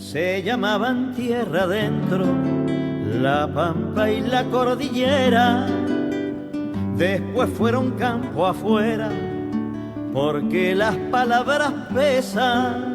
se llamaban tierra adentro, la pampa y la cordillera. Después fueron campo afuera, porque las palabras pesan.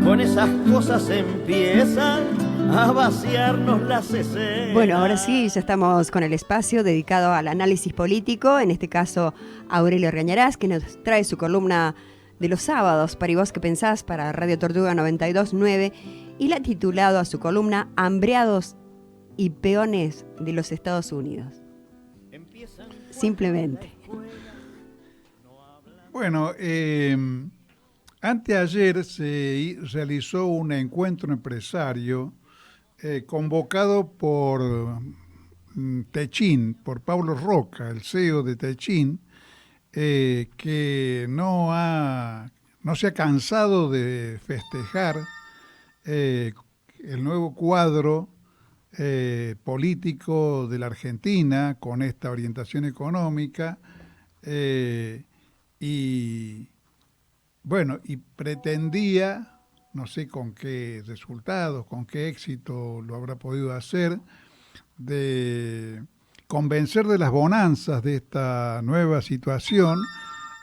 Con esas cosas empiezan a vaciarnos las escenas. Bueno, ahora sí, ya estamos con el espacio dedicado al análisis político, en este caso Aurelio Reañarás, que nos trae su columna de los sábados, Para y vos que pensás, para Radio Tortuga 92.9, y la ha titulado a su columna Hambreados y peones de los Estados Unidos. Simplemente. Bueno, anteayer se realizó un encuentro empresario convocado por Techin, por Pablo Roca, el CEO de Techin, que no se ha cansado de festejar el nuevo cuadro político de la Argentina con esta orientación económica y bueno, y pretendía, no sé con qué resultados, con qué éxito lo habrá podido hacer, de convencer de las bonanzas de esta nueva situación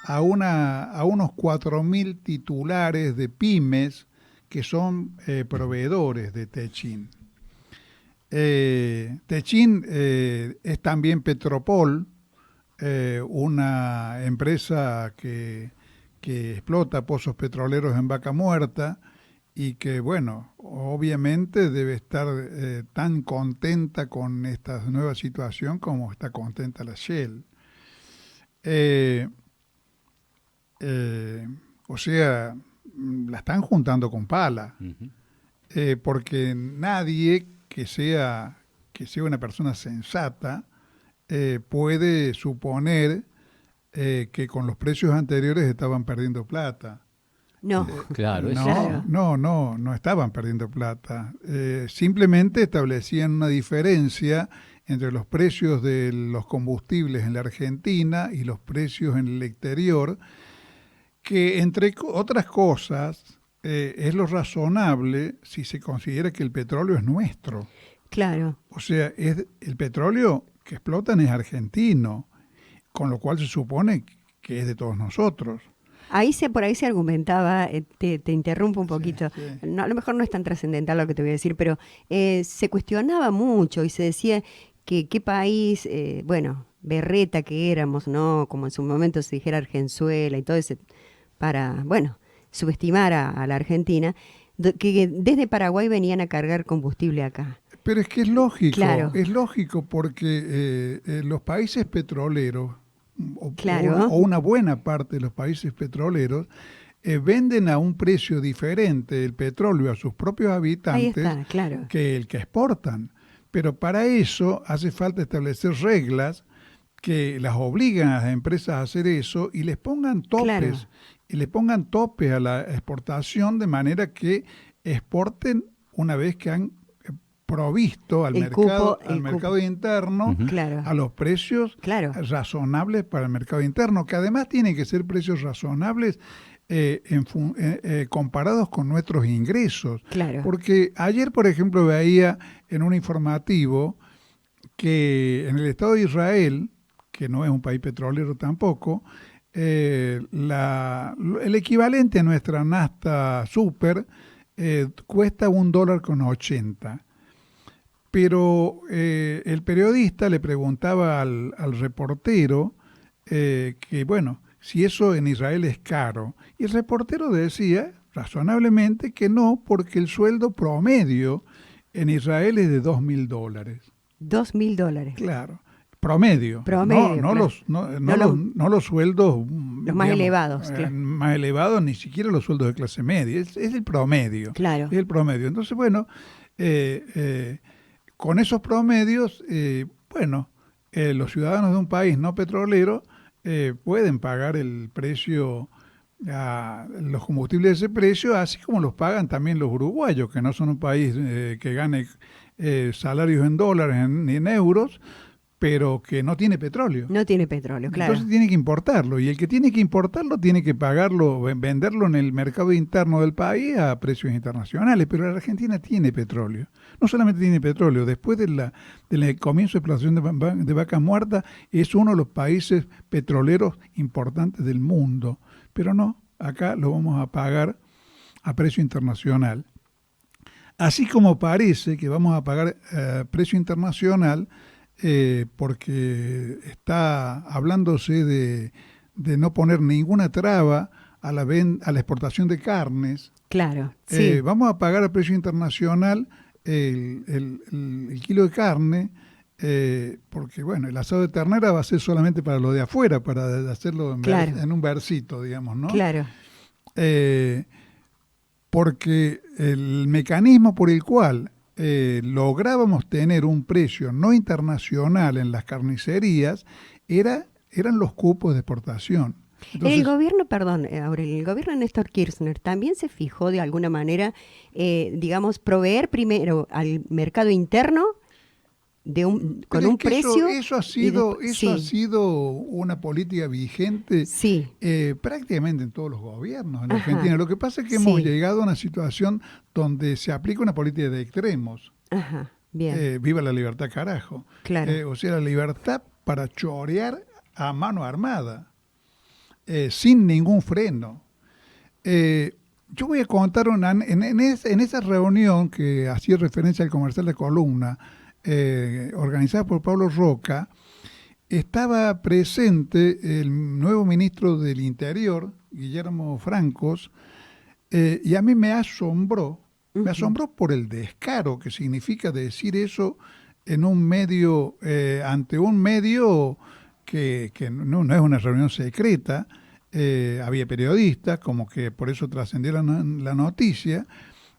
a unos 4.000 titulares de pymes que son proveedores de Techin. Techin es también Petropol, una empresa que explota pozos petroleros en Vaca Muerta y que, bueno, obviamente debe estar tan contenta con esta nueva situación como está contenta la Shell. O sea, la están juntando con pala, porque nadie que sea una persona sensata puede suponer que con los precios anteriores estaban perdiendo plata. No, claro, no estaban perdiendo plata. Simplemente establecían una diferencia entre los precios de los combustibles en la Argentina y los precios en el exterior, que entre otras cosas es lo razonable si se considera que el petróleo es nuestro. Claro. O sea, el petróleo que explotan es argentino, con lo cual se supone que es de todos nosotros. Por ahí se argumentaba, te interrumpo un poquito, sí. No, a lo mejor no es tan trascendental lo que te voy a decir, pero se cuestionaba mucho y se decía que qué país, berreta que éramos, ¿no? Como en su momento se dijera Argenzuela y todo ese, para, subestimar a la Argentina, que desde Paraguay venían a cargar combustible acá. Pero es que es lógico, Claro. Es lógico porque los países petroleros, Claro. o una buena parte de los países petroleros, venden a un precio diferente el petróleo a sus propios habitantes Ahí está, claro. que el que exportan. Pero para eso hace falta establecer reglas que las obliguen a las empresas a hacer eso y les pongan topes. Claro. Y les pongan topes a la exportación de manera que exporten una vez que han provisto al mercado interno, claro, a los precios razonables para el mercado interno, que además tienen que ser precios razonables comparados con nuestros ingresos. Claro. Porque ayer, por ejemplo, veía en un informativo que en el Estado de Israel, que no es un país petrolero tampoco, el equivalente a nuestra nafta super cuesta $1.80. Pero el periodista le preguntaba al reportero que, bueno, si eso en Israel es caro. Y el reportero decía, razonablemente, que no, porque el sueldo promedio en Israel es de $2.000. $2.000. Claro. Promedio. No los sueldos... Los más elevados. Claro. Más elevados, ni siquiera los sueldos de clase media. Es el promedio. Claro. Es el promedio. Entonces, bueno... con esos promedios, los ciudadanos de un país no petrolero pueden pagar el precio, los combustibles de ese precio, así como los pagan también los uruguayos, que no son un país que gane salarios en dólares ni en euros, pero que no tiene petróleo. No tiene petróleo, claro. Entonces tiene que importarlo, y el que tiene que importarlo tiene que pagarlo, venderlo en el mercado interno del país a precios internacionales, pero la Argentina tiene petróleo. No solamente tiene petróleo, después del comienzo de explotación de vaca muerta, es uno de los países petroleros importantes del mundo, pero no, acá lo vamos a pagar a precio internacional. Así como parece que vamos a pagar precio internacional, porque está hablándose de no poner ninguna traba a la exportación de carnes. Claro, sí. Vamos a pagar a precio internacional el kilo de carne, porque bueno, el asado de ternera va a ser solamente para lo de afuera, para hacerlo en un versito, digamos, ¿no? Claro. Porque el mecanismo por el cual lográbamos tener un precio no internacional en las carnicerías eran los cupos de exportación. Entonces, el gobierno, perdón, Aurelio, el gobierno de Néstor Kirchner también se fijó de alguna manera, digamos, proveer primero al mercado interno con un precio. Eso ha sido una política vigente prácticamente en todos los gobiernos en Argentina. Lo que pasa es que hemos llegado a una situación donde se aplica una política de extremos. Ajá, bien. Viva la libertad, carajo. Claro. O sea, la libertad para chorear a mano armada, sin ningún freno. Yo voy a contar en esa reunión que hacía referencia al comercial de Columna, organizada por Pablo Roca, estaba presente el nuevo ministro del Interior, Guillermo Francos, y a mí me asombró por el descaro que significa decir eso en un medio, ante un medio que no es una reunión secreta. Había periodistas, como que por eso trascendió la noticia,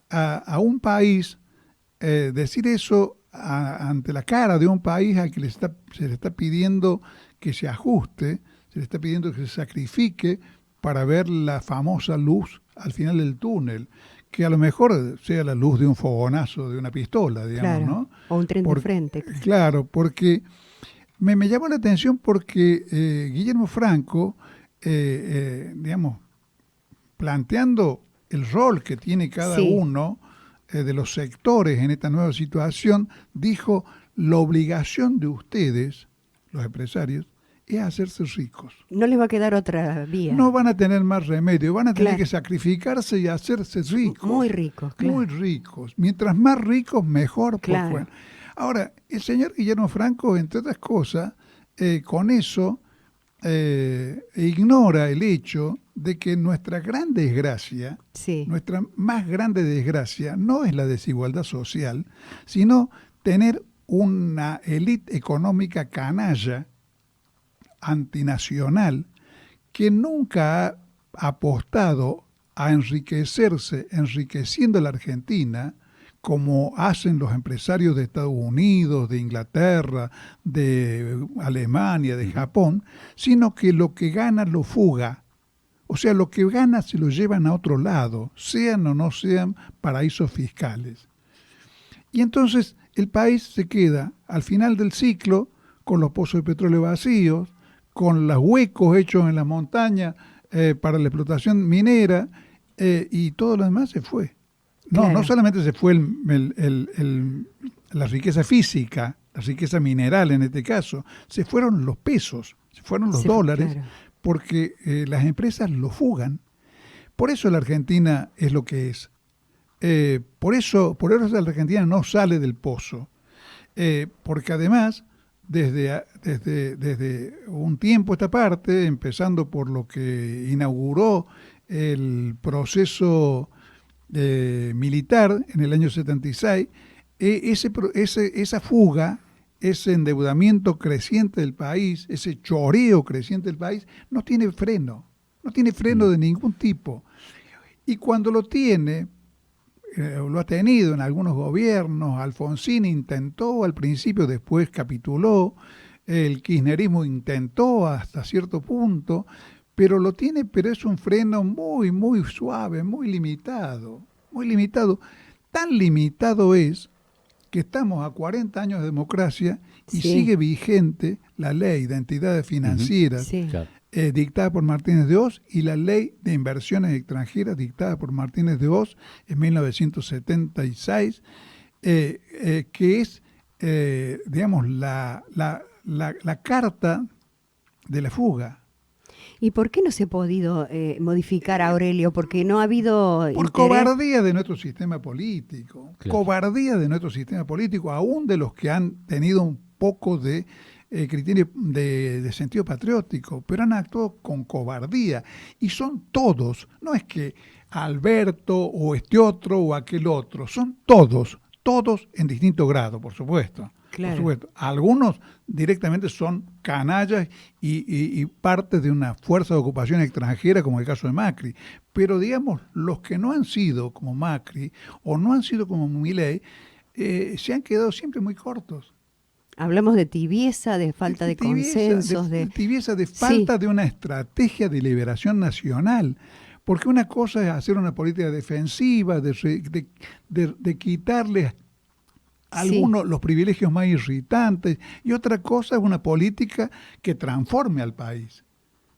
a un país, decir eso ante la cara de un país al que se le está pidiendo que se ajuste, se le está pidiendo que se sacrifique para ver la famosa luz al final del túnel, que a lo mejor sea la luz de un fogonazo de una pistola, digamos, ¿no? O un tren de frente. Claro, porque me llamó la atención porque Guillermo Franco, digamos, planteando el rol que tiene cada uno de los sectores en esta nueva situación, dijo: la obligación de ustedes, los empresarios, es hacerse ricos. No les va a quedar otra vía. No van a tener más remedio, van a tener que sacrificarse y hacerse ricos. Muy ricos, claro. Muy ricos. Mientras más ricos, mejor. Claro. Ahora, el señor Guillermo Franco, entre otras cosas, con eso ignora el hecho de que nuestra gran desgracia, nuestra más grande desgracia, no es la desigualdad social, sino tener una élite económica canalla, antinacional, que nunca ha apostado a enriquecerse, enriqueciendo a la Argentina, como hacen los empresarios de Estados Unidos, de Inglaterra, de Alemania, de Japón, sino que lo que gana lo fuga. O sea, lo que gana se lo llevan a otro lado, sean o no sean paraísos fiscales. Y entonces el país se queda al final del ciclo con los pozos de petróleo vacíos, con los huecos hechos en la montaña para la explotación minera, y todo lo demás se fue. No solamente se fue la riqueza física, la riqueza mineral en este caso, se fueron los pesos, se fueron los dólares, porque las empresas lo fugan. Por eso la Argentina es lo que es. Por eso la Argentina no sale del pozo. Porque además, desde un tiempo esta parte, empezando por lo que inauguró el proceso militar en el año 76, esa fuga, ese endeudamiento creciente del país, ese choreo creciente del país, no tiene freno de ningún tipo. Y cuando lo tiene, lo ha tenido en algunos gobiernos, Alfonsín intentó al principio, después capituló, el kirchnerismo intentó hasta cierto punto, pero es un freno muy, muy suave, muy limitado. Tan limitado es que estamos a 40 años de democracia y Sí. sigue vigente la ley de entidades financieras Sí. Claro. dictada por Martínez de Hoz y la ley de inversiones extranjeras dictada por Martínez de Hoz en 1976, que es, digamos, la carta de la fuga. ¿Y por qué no se ha podido modificar, Aurelio? Porque no ha habido Por interés. cobardía de nuestro sistema político. Claro. Cobardía de nuestro sistema político, aún de los que han tenido un poco de criterio de sentido patriótico, pero han actuado con cobardía. Y son todos, no es que Alberto o este otro o aquel otro, son todos en distinto grado, por supuesto. Claro. Por supuesto. Algunos directamente son canallas y parte de una fuerza de ocupación extranjera, como el caso de Macri. Pero digamos, los que no han sido como Macri o no han sido como Milei, se han quedado siempre muy cortos. Hablamos de tibieza, de falta de consensos, de tibieza, de Sí. falta de una estrategia de liberación nacional. Porque una cosa es hacer una política defensiva, de quitarle algunos los privilegios más irritantes, y otra cosa es una política que transforme al país,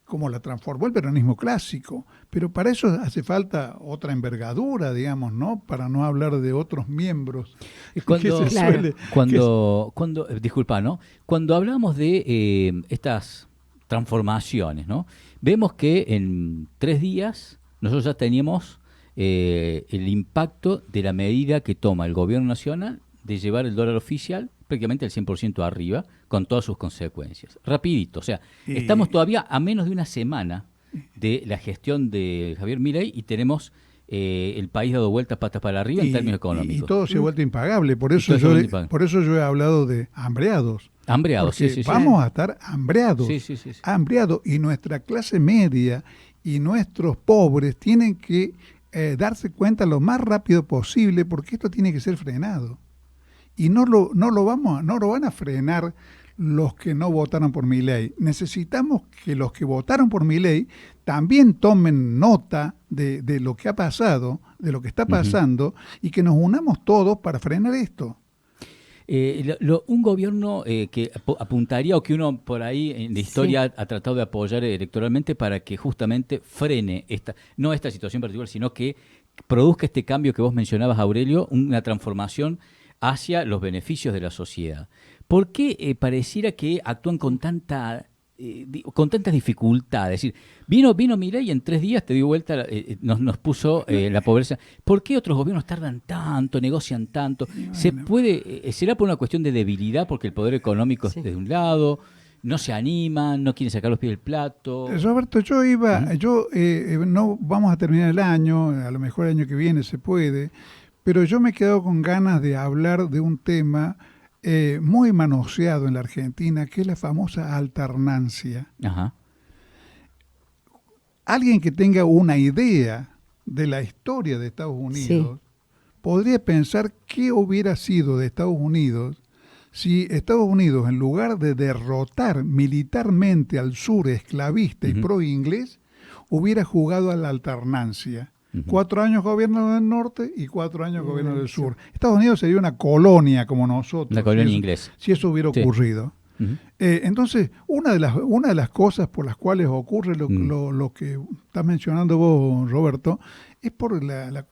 como la transformó el peronismo clásico. Pero para eso hace falta otra envergadura, digamos, ¿no? Para no hablar de otros miembros. Cuando, Claro. disculpa, ¿no? Cuando hablamos de estas transformaciones, ¿no? Vemos que en 3 días nosotros ya teníamos el impacto de la medida que toma el gobierno nacional de llevar el dólar oficial prácticamente al 100% arriba, con todas sus consecuencias. Rapidito, o sea, estamos todavía a menos de una semana de la gestión de Javier Milei y tenemos el país dado vueltas patas para arriba en términos económicos. Y todo se ha vuelto impagable. Por eso, todo se ha vuelto impagable. por eso yo he hablado de hambreados. Hambreados, Porque sí. vamos a estar hambreados. Sí. Hambreados. Y nuestra clase media y nuestros pobres tienen que darse cuenta lo más rápido posible, porque esto tiene que ser frenado. Y no lo van a frenar los que no votaron por Milei. Necesitamos que los que votaron por Milei también tomen nota de lo que ha pasado, de lo que está pasando, y que nos unamos todos para frenar esto. Un gobierno que apuntaría, o que uno por ahí en la historia ha tratado de apoyar electoralmente para que justamente frene no esta situación particular, sino que produzca este cambio que vos mencionabas, Aurelio, una transformación hacia los beneficios de la sociedad. ¿Por qué pareciera que actúan con tanta dificultad? Es decir, vino Milei y en 3 días te dio vuelta, nos puso la pobreza. ¿Por qué otros gobiernos tardan tanto, negocian tanto? ¿Será por una cuestión de debilidad, porque el poder económico es de un lado, no se animan, no quieren sacar los pies del plato? Roberto, no vamos a terminar el año, a lo mejor el año que viene se puede, pero yo me he quedado con ganas de hablar de un tema muy manoseado en la Argentina, que es la famosa alternancia. Ajá. Alguien que tenga una idea de la historia de Estados Unidos podría pensar qué hubiera sido de Estados Unidos si Estados Unidos, en lugar de derrotar militarmente al sur esclavista y pro-inglés, hubiera jugado a la alternancia. 4 años gobierno del norte y 4 años gobierno del sur. Estados Unidos sería una colonia como nosotros. Una colonia inglesa. Si eso hubiera ocurrido. Entonces, una de las cosas por las cuales ocurre lo que estás mencionando vos, Roberto, es por la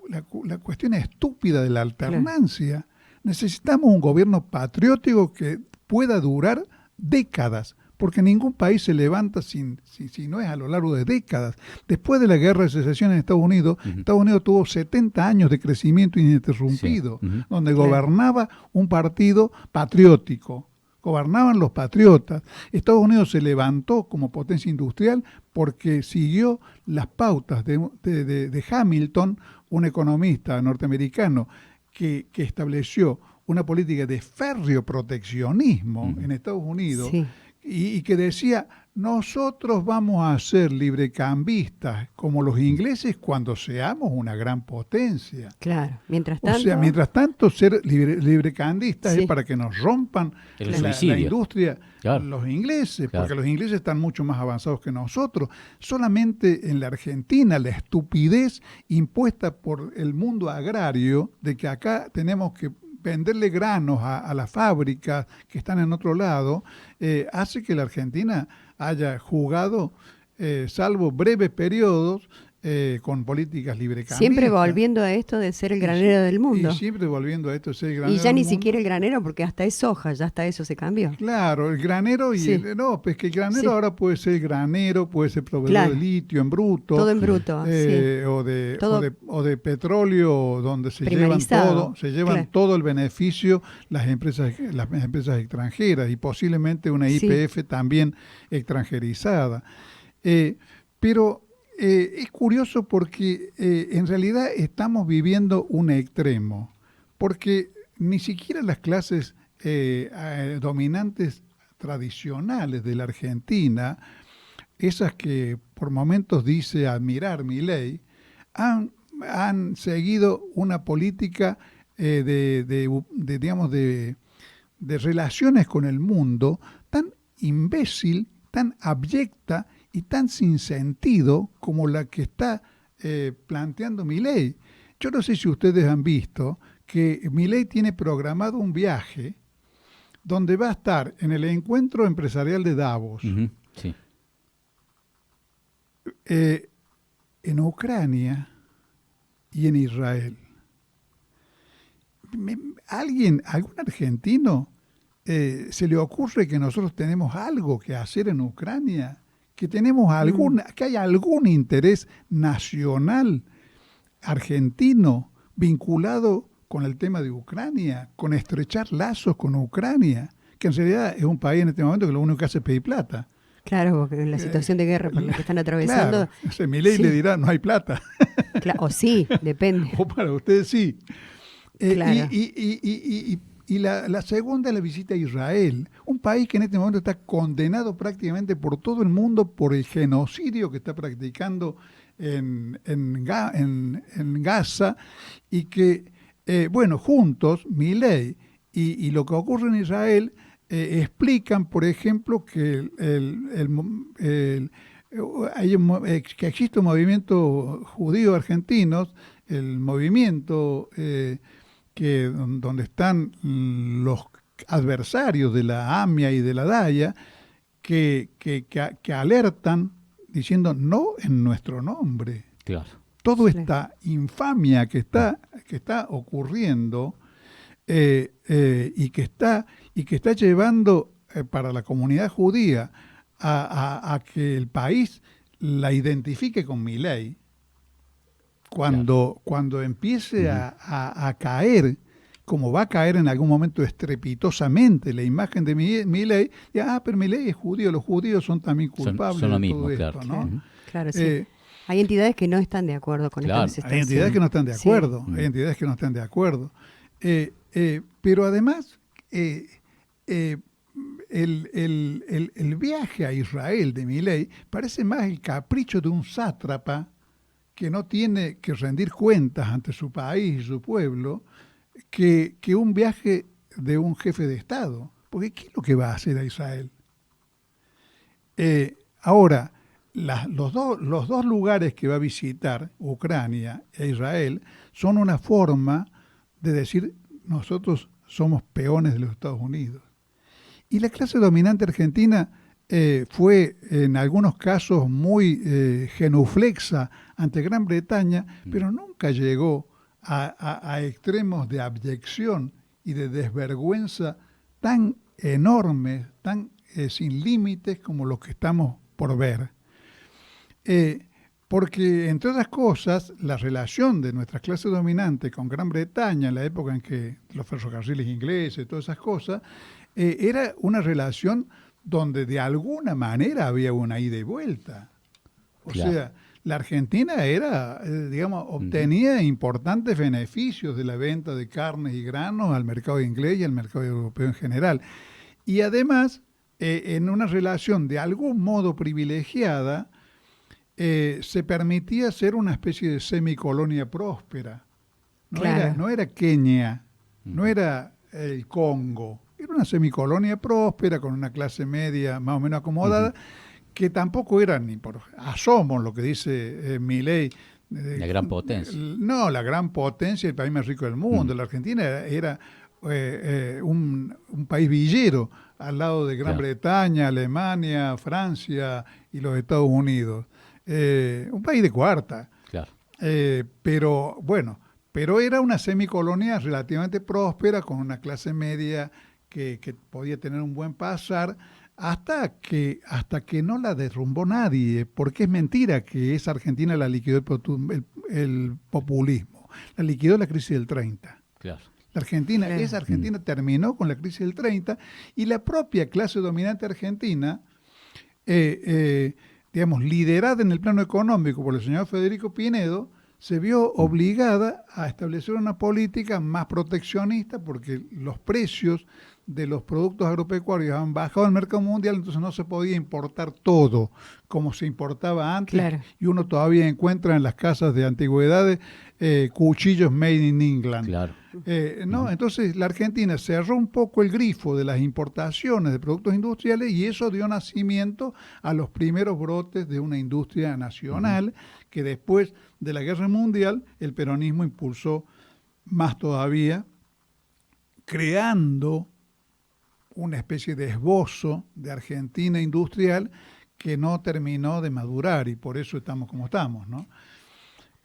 cuestión estúpida de la alternancia. Necesitamos un gobierno patriótico que pueda durar décadas, porque ningún país se levanta si no es a lo largo de décadas. Después de la guerra de secesión en Estados Unidos, Estados Unidos tuvo 70 años de crecimiento ininterrumpido, donde gobernaba un partido patriótico, gobernaban los patriotas. Estados Unidos se levantó como potencia industrial porque siguió las pautas de Hamilton, un economista norteamericano que estableció una política de férreo proteccionismo en Estados Unidos, y que decía, nosotros vamos a ser librecambistas como los ingleses cuando seamos una gran potencia. Claro, mientras tanto... O sea, mientras tanto, ser librecambistas es para que nos rompan la industria los ingleses, porque los ingleses están mucho más avanzados que nosotros. Solamente en la Argentina la estupidez impuesta por el mundo agrario de que acá tenemos que venderle granos a las fábricas que están en otro lado, hace que la Argentina haya jugado, salvo breves periodos, con políticas librecambistas. Siempre volviendo a esto de ser el granero del mundo. Y siempre volviendo a esto de ser el granero Y ya del ni mundo. siquiera el granero, porque hasta es soja, ya hasta eso se cambió. Claro, el granero y Sí. no, pues que el granero Sí. ahora puede ser granero, puede ser proveedor Claro. de litio en bruto. Todo en bruto, sí. o de petróleo, donde se llevan Primarizado, claro. todo el beneficio las empresas extranjeras y posiblemente una Sí. YPF también extranjerizada. Pero es curioso porque en realidad estamos viviendo un extremo, porque ni siquiera las clases dominantes tradicionales de la Argentina, esas que por momentos dice admirar Milei, han seguido una política digamos, de relaciones con el mundo tan imbécil, tan abyecta y tan sin sentido como la que está planteando Milei. Yo no sé si ustedes han visto que Milei tiene programado un viaje donde va a estar en el encuentro empresarial de Davos, Ujú, sí. en Ucrania y en Israel. ¿Algún argentino se le ocurre que nosotros tenemos algo que hacer en Ucrania? Que tenemos que hay algún interés nacional argentino vinculado con el tema de Ucrania, con estrechar lazos con Ucrania, que en realidad es un país en este momento que lo único que hace es pedir plata. Claro, porque en la situación de guerra por la que están atravesando. Claro, Milei sí. le dirá, no hay plata. O sí, depende. O para ustedes sí. Claro. Y la segunda es la visita a Israel, un país que en este momento está condenado prácticamente por todo el mundo por el genocidio que está practicando en Gaza y que, juntos, Milei y lo que ocurre en Israel explican, por ejemplo, que que existe un movimiento judío argentino, el movimiento donde están los adversarios de la AMIA y de la DAIA, que alertan diciendo no en nuestro nombre. Claro. Toda Sí. esta infamia que está ocurriendo y que está llevando para la comunidad judía a que el país la identifique con Milei, cuando empiece a caer, como va a caer en algún momento estrepitosamente la imagen de Milei, pero Milei es judío, los judíos son también culpables son lo de mismo, todo claro. esto, ¿no? Ujú. Claro, sí. Hay entidades que no están de acuerdo con Claro. esta Hay entidades que no están de Sí. acuerdo, hay entidades que no están de acuerdo. Pero además, el viaje a Israel de Milei parece más el capricho de un sátrapa que no tiene que rendir cuentas ante su país y su pueblo, que un viaje de un jefe de Estado. Porque ¿qué es lo que va a hacer a Israel? Ahora, los dos lugares que va a visitar, Ucrania e Israel, son una forma de decir nosotros somos peones de los Estados Unidos. Y la clase dominante argentina fue en algunos casos muy genuflexa ante Gran Bretaña, pero nunca llegó a extremos de abyección y de desvergüenza tan enormes, tan sin límites como los que estamos por ver. Porque, entre otras cosas, la relación de nuestra clase dominante con Gran Bretaña en la época en que los ferrocarriles ingleses, todas esas cosas, era una relación donde de alguna manera había una ida y vuelta. O Claro. sea, la Argentina era, obtenía importantes beneficios de la venta de carnes y granos al mercado inglés y al mercado europeo en general. Y además, en una relación de algún modo privilegiada, se permitía ser una especie de semicolonia próspera. Claro. No era Kenia, no era el Congo, era una semicolonia próspera con una clase media más o menos acomodada, que tampoco era ni por asomo lo que dice Milei. La gran potencia. No, la gran potencia, el país más rico del mundo. La Argentina era un país villero al lado de Gran Bretaña, Alemania, Francia y los Estados Unidos. Un país de cuarta. Claro. Pero bueno, pero era una semicolonia relativamente próspera, con una clase media que podía tener un buen pasar, hasta que no la derrumbó nadie, porque es mentira que esa Argentina la liquidó el populismo, la liquidó la crisis del 30. Claro. Esa Argentina terminó con la crisis del 30 y la propia clase dominante argentina, digamos, liderada en el plano económico por el señor Federico Pinedo, se vio obligada a establecer una política más proteccionista porque los precios de los productos agropecuarios han bajado en el mercado mundial, entonces no se podía importar todo como se importaba antes. Claro. Y uno todavía encuentra en las casas de antigüedades cuchillos made in England. Claro. ¿No? Entonces la Argentina cerró un poco el grifo de las importaciones de productos industriales y eso dio nacimiento a los primeros brotes de una industria nacional que después de la Guerra Mundial el peronismo impulsó más todavía, creando una especie de esbozo de Argentina industrial que no terminó de madurar y por eso estamos como estamos, ¿no?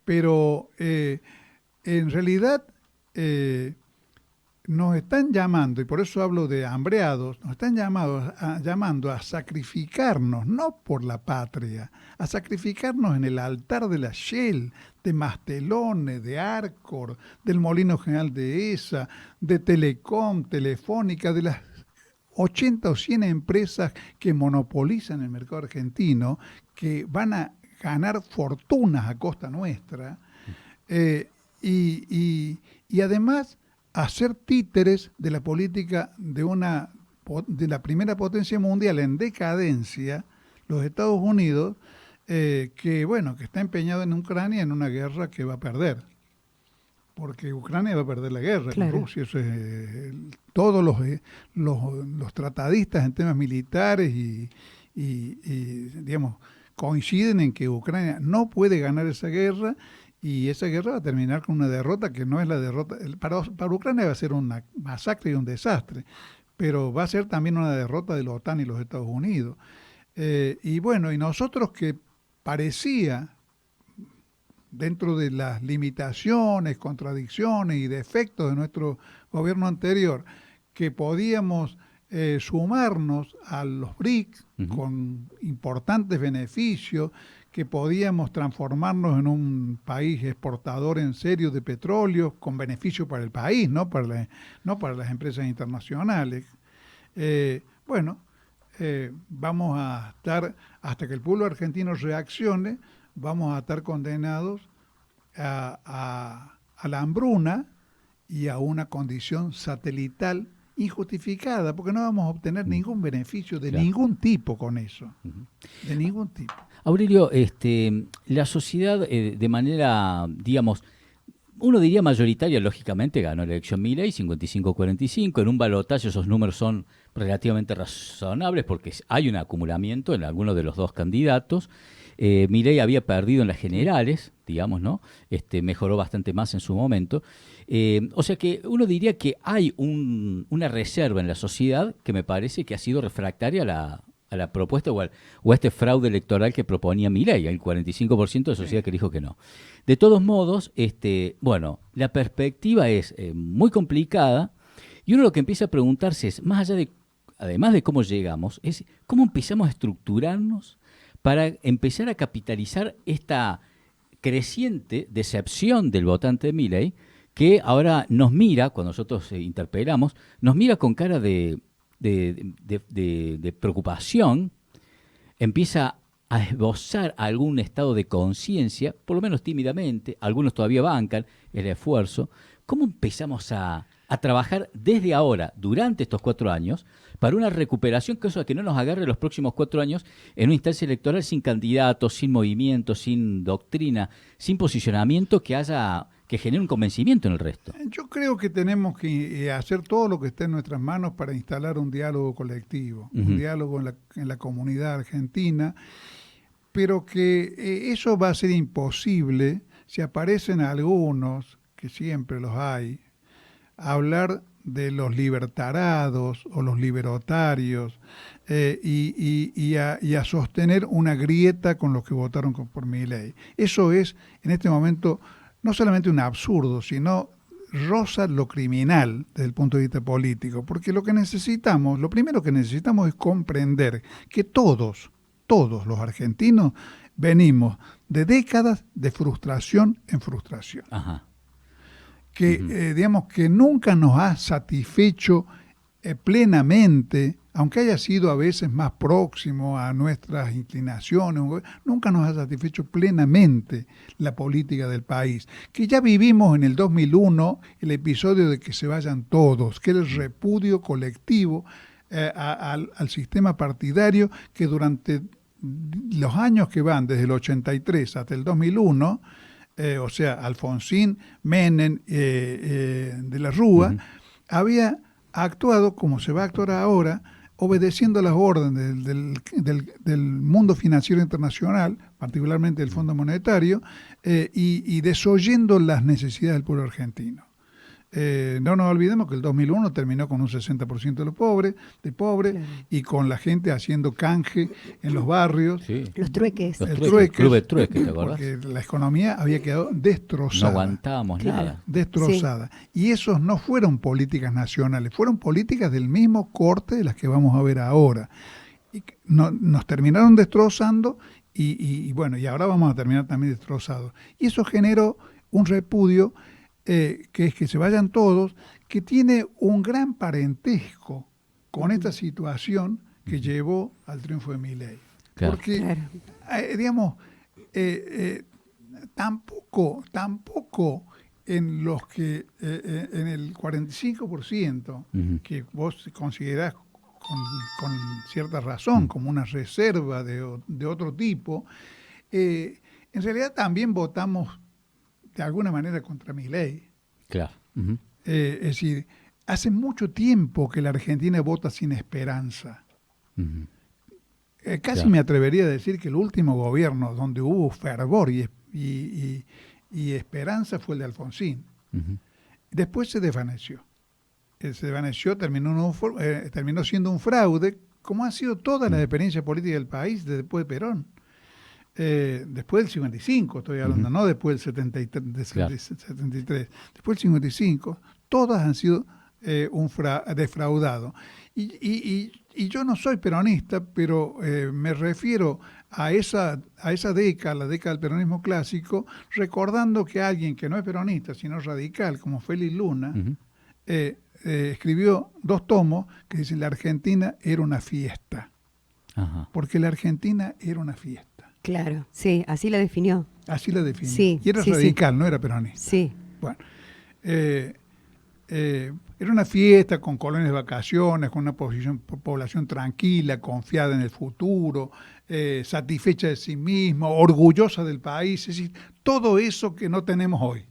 Pero en realidad nos están llamando, y por eso hablo de hambreados, nos están llamando a sacrificarnos, no por la patria, a sacrificarnos en el altar de la Shell, de Mastelones, de Arcor, del Molino General de ESA, de Telecom, Telefónica, de las 80 o 100 empresas que monopolizan el mercado argentino, que van a ganar fortunas a costa nuestra, y además hacer títeres de la política de la primera potencia mundial en decadencia, los Estados Unidos, que está empeñado en Ucrania en una guerra que va a perder. Porque Ucrania va a perder la guerra con Rusia. Eso es, todos los tratadistas en temas militares y digamos, coinciden en que Ucrania no puede ganar esa guerra y esa guerra va a terminar con una derrota que no es la derrota. Para Ucrania va a ser una masacre y un desastre, pero va a ser también una derrota de la OTAN y los Estados Unidos. Y nosotros que parecía, dentro de las limitaciones, contradicciones y defectos de nuestro gobierno anterior, que podíamos sumarnos a los BRICS con importantes beneficios, que podíamos transformarnos en un país exportador en serio de petróleo, con beneficio para el país, no para las empresas internacionales. Vamos a estar, hasta que el pueblo argentino reaccione, vamos a estar condenados a la hambruna y a una condición satelital injustificada, porque no vamos a obtener ningún beneficio de ningún tipo con eso, de ningún tipo. Aurelio, la sociedad de manera, digamos, uno diría mayoritaria, lógicamente ganó la elección Milei, 55-45, en un balotaje esos números son relativamente razonables porque hay un acumulamiento en algunos de los dos candidatos. Milei había perdido en las generales, digamos, ¿no? Mejoró bastante más en su momento. O sea que uno diría que hay una reserva en la sociedad que me parece que ha sido refractaria a la propuesta o a este fraude electoral que proponía Milei, el 45% de sociedad que dijo que no. De todos modos, la perspectiva es muy complicada y uno lo que empieza a preguntarse es, además de cómo llegamos, es cómo empezamos a estructurarnos para empezar a capitalizar esta creciente decepción del votante de Milei, que ahora nos mira, cuando nosotros interpelamos, nos mira con cara de preocupación, empieza a esbozar algún estado de conciencia, por lo menos tímidamente, algunos todavía bancan el esfuerzo. ¿Cómo empezamos a trabajar desde ahora, durante estos 4 años, para una recuperación, cosa que no nos agarre los próximos 4 años en una instancia electoral sin candidatos, sin movimiento, sin doctrina, sin posicionamiento que genere un convencimiento en el resto? Yo creo que tenemos que hacer todo lo que esté en nuestras manos para instalar un diálogo colectivo, un diálogo en la comunidad argentina, pero que eso va a ser imposible si aparecen algunos, que siempre los hay, a hablar de los libertarados o los libertarios y a sostener una grieta con los que votaron por Milei. Eso es, en este momento, no solamente un absurdo, sino roza lo criminal desde el punto de vista político, porque lo primero que necesitamos es comprender que todos los argentinos venimos de décadas de frustración en frustración. Ajá. Que, digamos, que nunca nos ha satisfecho plenamente, aunque haya sido a veces más próximo a nuestras inclinaciones, nunca nos ha satisfecho plenamente la política del país. Que ya vivimos en el 2001 el episodio de que se vayan todos, que era el repudio colectivo al sistema partidario que durante los años que van desde el 83 hasta el 2001, o sea, Alfonsín, Menem, de la Rúa, había actuado como se va a actuar ahora, obedeciendo las órdenes del mundo financiero internacional, particularmente del Fondo Monetario, y desoyendo las necesidades del pueblo argentino. No nos olvidemos que el 2001 terminó con un 60% de los pobres, claro, y con la gente haciendo canje en los barrios. Sí. Los trueques. Club de trueques, ¿te acordás? Porque la economía había quedado destrozada. No aguantábamos nada. Destrozada. Sí. Y esos no fueron políticas nacionales, fueron políticas del mismo corte de las que vamos a ver ahora. Y nos terminaron destrozando y bueno, y ahora vamos a terminar también destrozados. Y eso generó un repudio que es que se vayan todos, que tiene un gran parentesco con esta situación que llevó al triunfo de Milei. Claro. Porque, digamos, tampoco en los que, en el 45% que vos considerás con cierta razón como una reserva de otro tipo, en realidad también votamos de alguna manera contra Milei. Claro. Es decir, hace mucho tiempo que la Argentina vota sin esperanza. Casi me atrevería a decir que el último gobierno donde hubo fervor y esperanza fue el de Alfonsín. Después se desvaneció. Terminó siendo un fraude, como ha sido toda la experiencia política del país después de Perón. Después del 55, estoy hablando, no después del 73, claro. Después del 55, todas han sido defraudados. Y yo no soy peronista, pero me refiero a esa década, la década del peronismo clásico, recordando que alguien que no es peronista, sino radical, como Félix Luna, escribió 2 tomos que dicen la Argentina era una fiesta. Ajá. Porque la Argentina era una fiesta. Claro, sí, así la definió. Así la definió. Sí, y era radical, no era peronista. Sí. Bueno, era una fiesta con colonias de vacaciones, con una población tranquila, confiada en el futuro, satisfecha de sí misma, orgullosa del país. Es decir, todo eso que no tenemos hoy.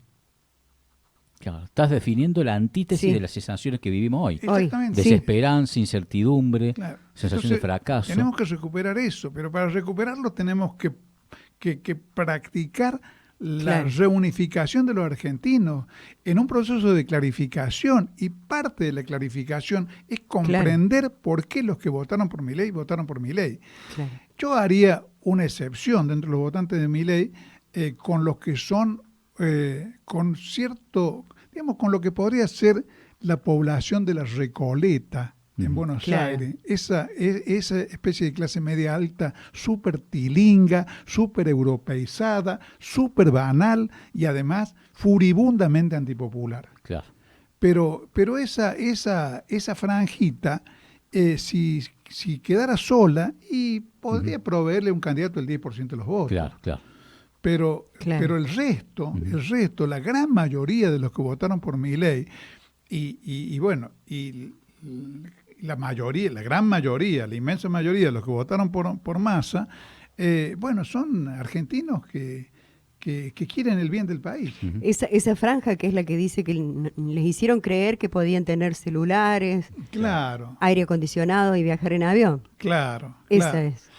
Claro, estás definiendo la antítesis de las sensaciones que vivimos hoy. Exactamente. Desesperanza, incertidumbre, claro. Sensación de fracaso. Tenemos que recuperar eso, pero para recuperarlo tenemos que practicar la reunificación de los argentinos en un proceso de clarificación, y parte de la clarificación es comprender por qué los que votaron por Milei votaron por Milei. Claro. Yo haría una excepción dentro de los votantes de Milei con los que son con cierto, digamos, con lo que podría ser la población de la Recoleta en Buenos Aires, esa especie de clase media alta, súper tilinga, súper europeizada, súper banal y además furibundamente antipopular. Claro. Pero esa franjita, si quedara sola, y podría proveerle un candidato el 10% de los votos. Claro, claro. Pero el resto, la gran mayoría de los que votaron por Milei, y la gran mayoría, la inmensa mayoría de los que votaron por Massa, son argentinos que quieren el bien del país. Esa franja que es la que dice que les hicieron creer que podían tener celulares, aire acondicionado y viajar en avión. Claro. Esa es.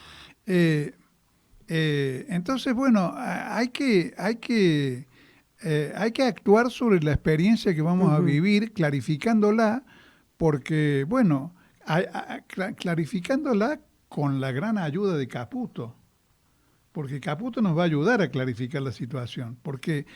Entonces, bueno, hay que hay que actuar sobre la experiencia que vamos a vivir, clarificándola, porque, bueno, clarificándola con la gran ayuda de Caputo, porque Caputo nos va a ayudar a clarificar la situación, porque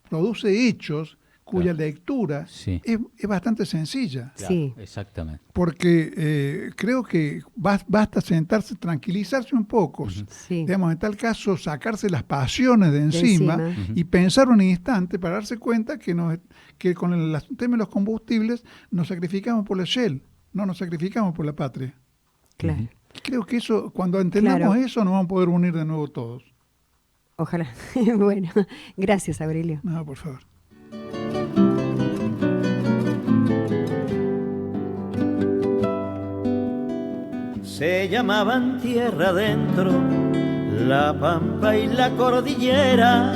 produce hechos cuya lectura es bastante sencilla. Claro, Sí. exactamente. Porque creo que basta sentarse, tranquilizarse un poco, Sí. digamos, en tal caso sacarse las pasiones de encima, y pensar un instante para darse cuenta que con el tema de los combustibles nos sacrificamos por la Shell, no nos sacrificamos por la patria. Claro. Creo que eso, cuando entendamos Claro. eso, nos vamos a poder unir de nuevo todos. Ojalá. Bueno, gracias, Aurelio. No, por favor. Se llamaban tierra adentro la pampa y la cordillera,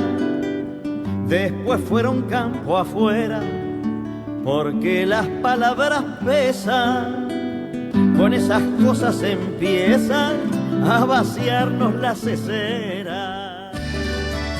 después fueron campo afuera, porque las palabras pesan, con esas cosas empiezan a vaciarnos las ceseras.